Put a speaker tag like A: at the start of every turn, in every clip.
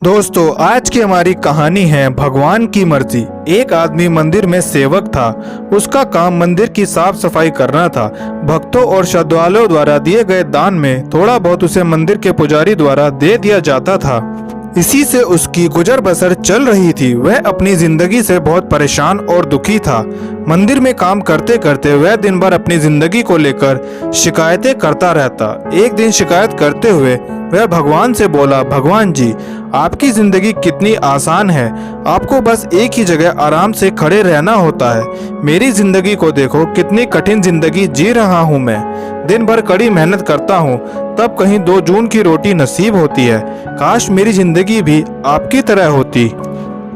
A: दोस्तों, आज की हमारी कहानी है भगवान की मर्जी। एक आदमी मंदिर में सेवक था। उसका काम मंदिर की साफ सफाई करना था। भक्तों और श्रद्धालुओं द्वारा दिए गए दान में थोड़ा बहुत उसे मंदिर के पुजारी द्वारा दे दिया जाता था। इसी से उसकी गुजर बसर चल रही थी। वह अपनी जिंदगी से बहुत परेशान और दुखी था। मंदिर में काम करते करते वह दिन भर अपनी जिंदगी को लेकर शिकायतें करता रहता। एक दिन शिकायत करते हुए वह भगवान से बोला, भगवान जी, आपकी जिंदगी कितनी आसान है। आपको बस एक ही जगह आराम से खड़े रहना होता है। मेरी जिंदगी को देखो, कितनी कठिन जिंदगी जी रहा हूँ मैं। दिन भर कड़ी मेहनत करता हूँ, तब कहीं 2 जून की रोटी नसीब होती है। काश मेरी जिंदगी भी आपकी तरह होती।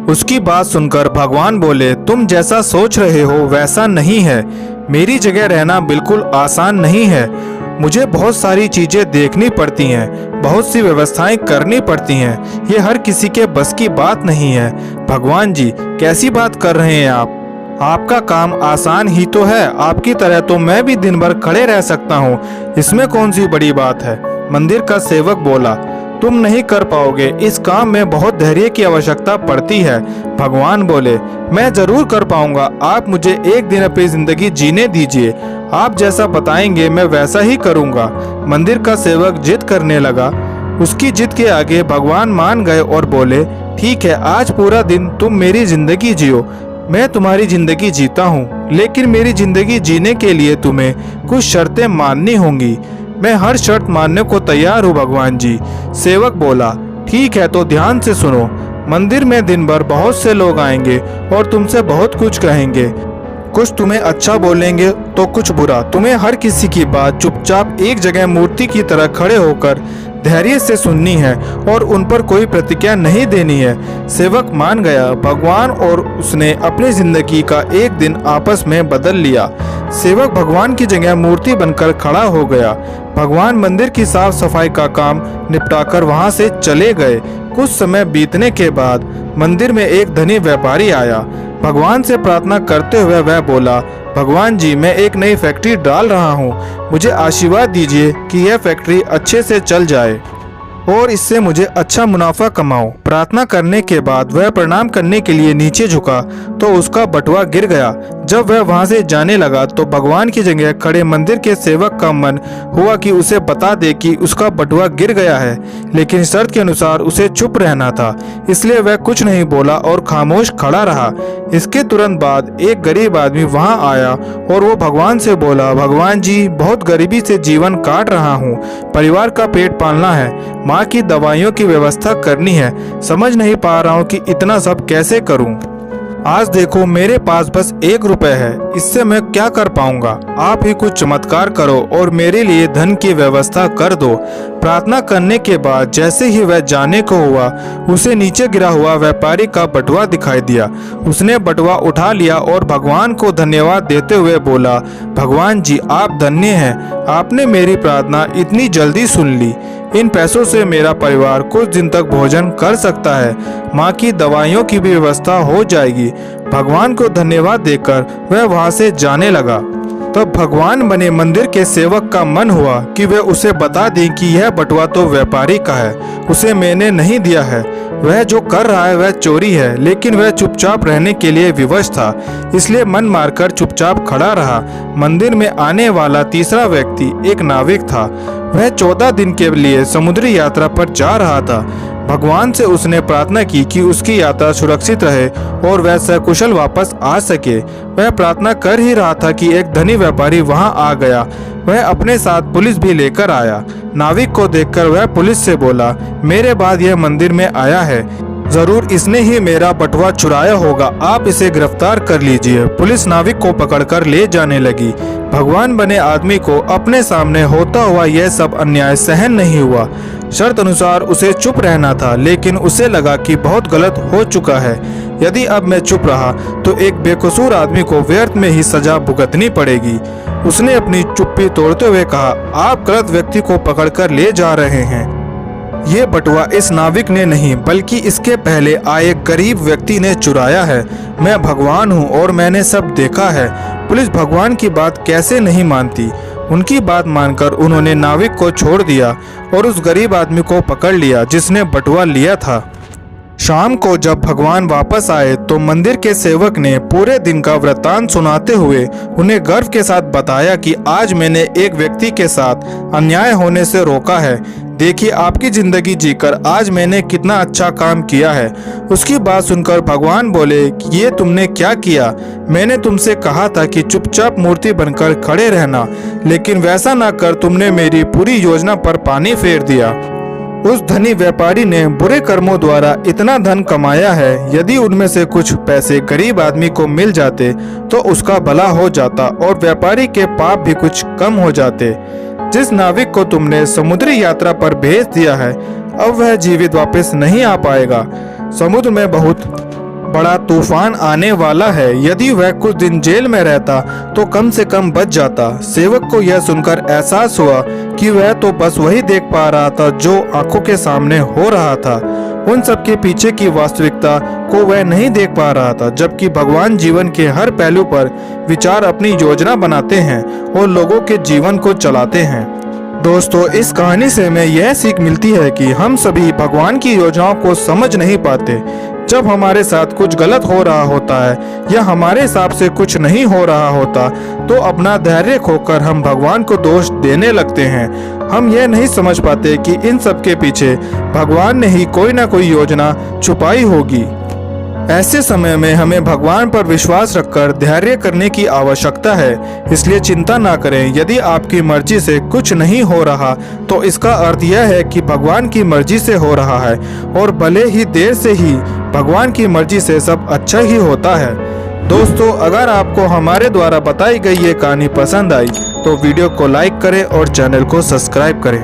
A: उसकी बात सुनकर भगवान बोले, तुम जैसा सोच रहे हो वैसा नहीं है। मेरी जगह रहना बिल्कुल आसान नहीं है। मुझे बहुत सारी चीजें देखनी पड़ती हैं, बहुत सी व्यवस्थाएं करनी पड़ती हैं। ये हर किसी के बस की बात नहीं है। भगवान जी, कैसी बात कर रहे हैं आप? आपका काम आसान ही तो है। आपकी तरह तो मैं भी दिन भर खड़े रह सकता हूँ। इसमें कौन सी बड़ी बात है? मंदिर का सेवक बोला, तुम नहीं कर पाओगे। इस काम में बहुत धैर्य की आवश्यकता पड़ती है। भगवान बोले, मैं जरूर कर पाऊंगा। आप मुझे एक दिन अपनी जिंदगी जीने दीजिए। आप जैसा बताएंगे मैं वैसा ही करूंगा। मंदिर का सेवक जिद करने लगा। उसकी जिद के आगे भगवान मान गए और बोले, ठीक है, आज पूरा दिन तुम मेरी जिंदगी जियो। मैं तुम्हारी जिंदगी जीता हूँ, लेकिन मेरी जिंदगी जीने के लिए तुम्हें कुछ शर्तें माननी होंगी। मैं हर शर्त मानने को तैयार हूँ भगवान जी। सेवक बोला, ठीक है, तो ध्यान से सुनो। मंदिर में दिन भर बहुत से लोग आएंगे और तुमसे बहुत कुछ कहेंगे। कुछ तुम्हें अच्छा बोलेंगे तो कुछ बुरा। तुम्हें हर किसी की बात चुपचाप एक जगह मूर्ति की तरह खड़े होकर धैर्य से सुननी है और उन पर कोई प्रतिक्रिया नहीं देनी है। सेवक मान गया। भगवान और उसने अपनी जिंदगी का एक दिन आपस में बदल लिया। सेवक भगवान की जगह मूर्ति बनकर खड़ा हो गया। भगवान मंदिर की साफ सफाई का काम निपटाकर वहां से चले गए। कुछ समय बीतने के बाद मंदिर में एक धनी व्यापारी आया। भगवान से प्रार्थना करते हुए वह बोला, भगवान जी, मैं एक नई फैक्ट्री डाल रहा हूँ। मुझे आशीर्वाद दीजिए कि यह फैक्ट्री अच्छे से चल जाए और इससे मुझे अच्छा मुनाफा कमाओ। प्रार्थना करने के बाद वह प्रणाम करने के लिए नीचे झुका तो उसका बटुआ गिर गया। जब वह वहां से जाने लगा तो भगवान की जगह खड़े मंदिर के सेवक का मन हुआ कि उसे बता दे कि उसका बटुआ गिर गया है, लेकिन शर्त के अनुसार उसे चुप रहना था। इसलिए वह कुछ नहीं बोला और खामोश खड़ा रहा। इसके तुरंत बाद एक गरीब आदमी वहां आया और वो भगवान से बोला, भगवान जी, बहुत गरीबी से जीवन काट रहा हूँ। परिवार का पेट पालना है, माँ की दवाइयों की व्यवस्था करनी है। समझ नहीं पा रहा हूँ कि इतना सब कैसे करूँ। आज देखो, मेरे पास बस 1 रुपए है। इससे मैं क्या कर पाऊंगा? आप ही कुछ चमत्कार करो और मेरे लिए धन की व्यवस्था कर दो। प्रार्थना करने के बाद जैसे ही वह जाने को हुआ, उसे नीचे गिरा हुआ व्यापारी का बटुआ दिखाई दिया। उसने बटुआ उठा लिया और भगवान को धन्यवाद देते हुए बोला, भगवान जी, आप धन्य हैं। आपने मेरी प्रार्थना इतनी जल्दी सुन ली। इन पैसों से मेरा परिवार कुछ दिन तक भोजन कर सकता है। माँ की दवाइयों की भी व्यवस्था हो जाएगी। भगवान को धन्यवाद देकर वह वहां से जाने लगा। तब भगवान बने मंदिर के सेवक का मन हुआ कि वह उसे बता दें कि यह बटुआ तो व्यापारी का है, उसे मैंने नहीं दिया है। वह जो कर रहा है वह चोरी है। लेकिन वह चुपचाप रहने के लिए विवश था, इसलिए मन मारकर चुपचाप खड़ा रहा। मंदिर में आने वाला तीसरा व्यक्ति एक नाविक था। वह 14 दिन के लिए समुद्री यात्रा पर जा रहा था। भगवान से उसने प्रार्थना की कि उसकी यात्रा सुरक्षित रहे और वह सकुशल वापस आ सके। वह प्रार्थना कर ही रहा था कि एक धनी व्यापारी वहां आ गया। वह अपने साथ पुलिस भी लेकर आया। नाविक को देखकर वह पुलिस से बोला, मेरे बाद यह मंदिर में आया है, जरूर इसने ही मेरा बटुआ चुराया होगा। आप इसे गिरफ्तार कर लीजिए। पुलिस नाविक को पकड़कर ले जाने लगी। भगवान बने आदमी को अपने सामने होता हुआ यह सब अन्याय सहन नहीं हुआ। शर्त अनुसार उसे चुप रहना था, लेकिन उसे लगा कि बहुत गलत हो चुका है। यदि अब मैं चुप रहा तो एक बेकसूर आदमी को व्यर्थ में ही सजा भुगतनी पड़ेगी। उसने अपनी चुप्पी तोड़ते हुए कहा, आप गलत व्यक्ति को पकड़कर ले जा रहे हैं। ये बटुआ इस नाविक ने नहीं, बल्कि इसके पहले आए गरीब व्यक्ति ने चुराया है। मैं भगवान हूँ और मैंने सब देखा है। पुलिस भगवान की बात कैसे नहीं मानती। उनकी बात मानकर उन्होंने नाविक को छोड़ दिया और उस गरीब आदमी को पकड़ लिया जिसने बटुआ लिया था। शाम को जब भगवान वापस आए तो मंदिर के सेवक ने पूरे दिन का वृत्तांत सुनाते हुए उन्हें गर्व के साथ बताया कि आज मैंने एक व्यक्ति के साथ अन्याय होने से रोका है। देखिए आपकी जिंदगी जीकर आज मैंने कितना अच्छा काम किया है। उसकी बात सुनकर भगवान बोले कि ये तुमने क्या किया? मैंने तुमसे कहा था कि चुपचाप मूर्ति बनकर खड़े रहना, लेकिन वैसा ना कर तुमने मेरी पूरी योजना पर पानी फेर दिया। उस धनी व्यापारी ने बुरे कर्मों द्वारा इतना धन कमाया है, यदि उनमें से कुछ पैसे गरीब आदमी को मिल जाते तो उसका भला हो जाता और व्यापारी के पाप भी कुछ कम हो जाते। जिस नाविक को तुमने समुद्री यात्रा पर भेज दिया है, अब वह जीवित वापस नहीं आ पाएगा। समुद्र में बहुत बड़ा तूफान आने वाला है। यदि वह कुछ दिन जेल में रहता तो कम से कम बच जाता। सेवक को यह सुनकर एहसास हुआ कि वह तो बस वही देख पा रहा था जो आंखों के सामने हो रहा था। उन सब के पीछे की वास्तविकता को वह नहीं देख पा रहा था, जबकि भगवान जीवन के हर पहलू पर विचार अपनी योजना बनाते हैं और लोगों के जीवन को चलाते हैं। दोस्तों, इस कहानी से हमें यह सीख मिलती है कि हम सभी भगवान की योजनाओं को समझ नहीं पाते। जब हमारे साथ कुछ गलत हो रहा होता है या हमारे हिसाब से कुछ नहीं हो रहा होता तो अपना धैर्य खोकर हम भगवान को दोष देने लगते हैं। हम यह नहीं समझ पाते कि इन सब के पीछे भगवान ने ही कोई ना कोई योजना छुपाई होगी। ऐसे समय में हमें भगवान पर विश्वास रखकर धैर्य करने की आवश्यकता है। इसलिए चिंता ना करें। यदि आपकी मर्जी से कुछ नहीं हो रहा तो इसका अर्थ यह है कि भगवान की मर्जी से हो रहा है, और भले ही देर से ही भगवान की मर्जी से सब अच्छा ही होता है। दोस्तों, अगर आपको हमारे द्वारा बताई गई ये कहानी पसंद आई तो वीडियो को लाइक करें और चैनल को सब्सक्राइब करें।